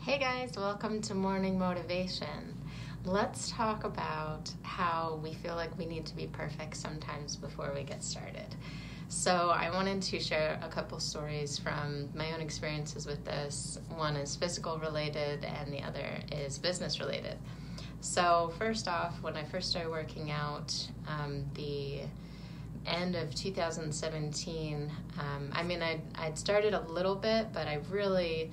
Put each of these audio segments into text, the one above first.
Hey guys, welcome to Morning Motivation. Let's talk about how we feel like we need to be perfect sometimes before we get started. So I wanted to share a couple stories from my own experiences with this. One is physical related and the other is business related. So first off, when I first started working out, the end of 2017, I'd started a little bit, but I really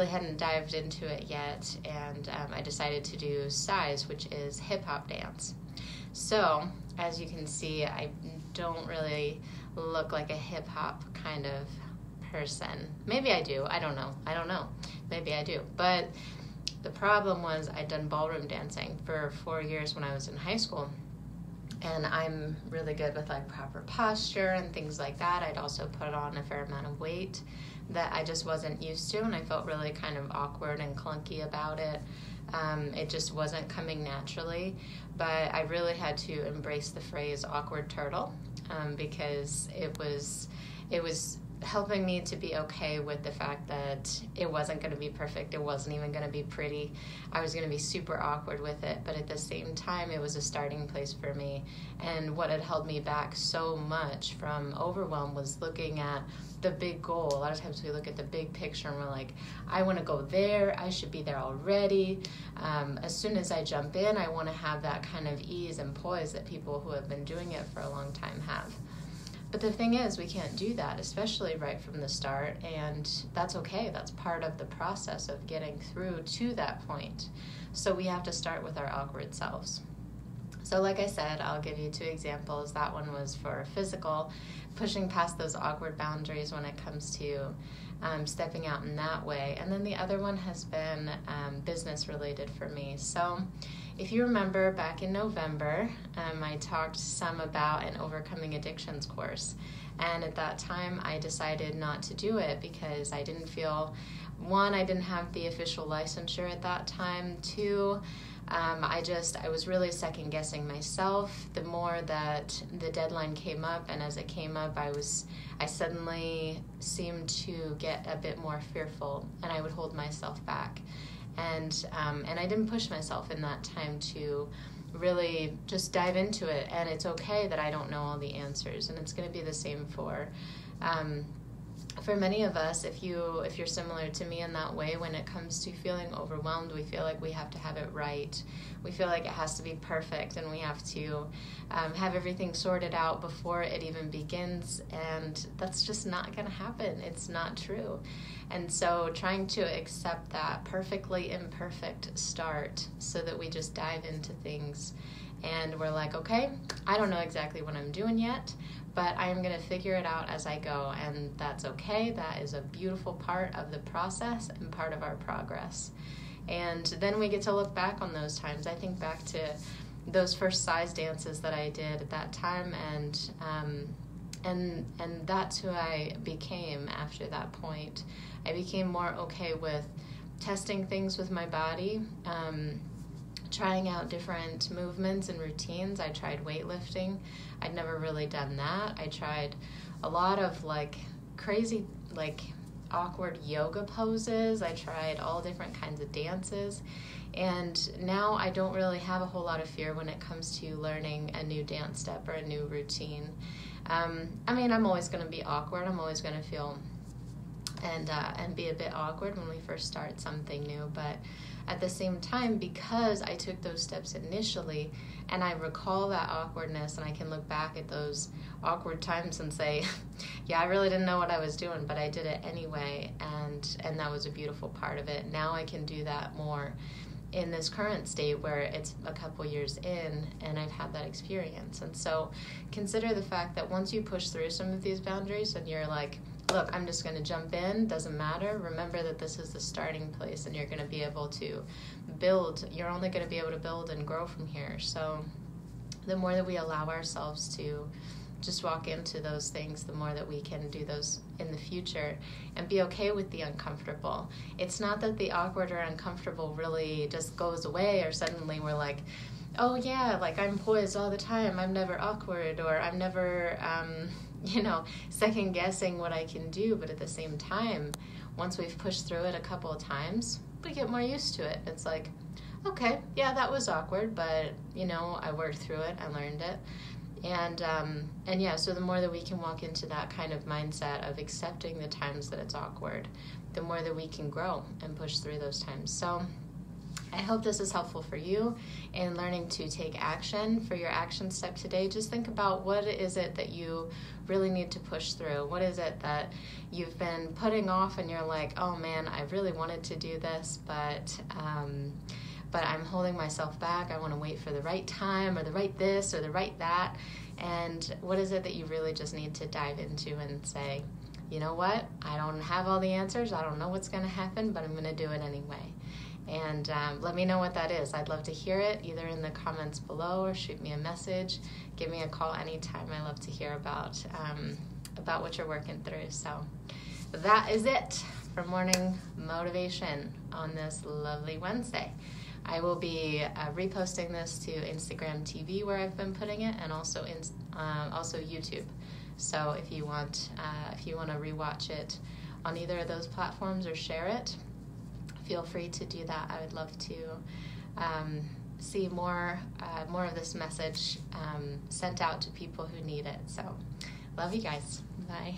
hadn't dived into it yet, and I decided to do size, which is hip-hop dance. So as you can see, I don't really look like a hip-hop kind of person. Maybe I do. I don't know. Maybe I do. But the problem was I'd done ballroom dancing for 4 years when I was in high school. And I'm really good with like proper posture and things like that. I'd also put on a fair amount of weight that I just wasn't used to, and I felt really kind of awkward and clunky about it. It just wasn't coming naturally, but I really had to embrace the phrase awkward turtle because it was helping me to be okay with the fact that it wasn't going to be perfect. It wasn't even going to be pretty. I was going to be super awkward with it, but at the same time, it was a starting place for me. And what had held me back so much from overwhelm was looking at the big goal. A lot of times we look at the big picture and we're like, I want to go there. I should be there already. As soon as I jump in, I want to have that kind of ease and poise that people who have been doing it for a long time have. But the thing is, we can't do that, especially right from the start, and that's okay. That's part of the process of getting through to that point. So we have to start with our awkward selves. So like I said, I'll give you 2 examples. That one was for physical, pushing past those awkward boundaries when it comes to stepping out in that way. And then the other one has been business related for me. So if you remember back in November, I talked some about an overcoming addictions course. And at that time, I decided not to do it because I didn't feel, 1, I didn't have the official licensure at that time. 2, I was really second guessing myself the more that the deadline came up, and as it came up, I suddenly seemed to get a bit more fearful, and I would hold myself back. And I didn't push myself in that time to really just dive into it. And it's okay that I don't know all the answers, and it's going to be the same for many of us. If you're similar to me in that way, when it comes to feeling overwhelmed, we feel like we have to have it right. We feel like it has to be perfect, and we have to have everything sorted out before it even begins, and that's just not going to happen. It's not true. And so trying to accept that perfectly imperfect start so that we just dive into things and we're like, okay, I don't know exactly what I'm doing yet, but I'm going to figure it out as I go, and that's okay. That is a beautiful part of the process and part of our progress. And then we get to look back on those times. I think back to those first size dances that I did at that time, and that's who I became after that point. I became more okay with testing things with my body, trying out different movements and routines. I tried weightlifting. I'd never really done that. I tried a lot of crazy, awkward yoga poses. I tried all different kinds of dances. And now I don't really have a whole lot of fear when it comes to learning a new dance step or a new routine. I'm always going to be awkward. I'm always going to feel and be a bit awkward when we first start something new, but at the same time, because I took those steps initially and I recall that awkwardness, and I can look back at those awkward times and say, yeah, I really didn't know what I was doing, but I did it anyway, and that was a beautiful part of it. Now I can do that more in this current state where it's a couple years in and I've had that experience. And so consider the fact that once you push through some of these boundaries and you're like, look, I'm just going to jump in, doesn't matter. Remember that this is the starting place, and you're going to be able to build. You're only going to be able to build and grow from here. So the more that we allow ourselves to just walk into those things, the more that we can do those in the future and be okay with the uncomfortable. It's not that the awkward or uncomfortable really just goes away, or suddenly we're like, oh yeah, I'm poised all the time, I'm never awkward, or I'm never second guessing what I can do. But at the same time, once we've pushed through it a couple of times, we get more used to it. It's like, okay, yeah, that was awkward, but I worked through it, I learned it. And yeah, so the more that we can walk into that kind of mindset of accepting the times that it's awkward, the more that we can grow and push through those times. So I hope this is helpful for you in learning to take action. For your action step today, just think about what is it that you really need to push through. What is it that you've been putting off and you're like, oh man, I really wanted to do this, but I'm holding myself back. I want to wait for the right time or the right this or the right that. And what is it that you really just need to dive into and say, you know what? I don't have all the answers. I don't know what's going to happen, but I'm going to do it anyway. And let me know what that is. I'd love to hear it, either in the comments below or shoot me a message. Give me a call anytime. I love to hear about what you're working through. So that is it for morning motivation on this lovely Wednesday. I will be reposting this to Instagram TV where I've been putting it, and also YouTube. So if you want to rewatch it on either of those platforms or share it, feel free to do that. I would love to see more of this message sent out to people who need it. So love you guys. Bye.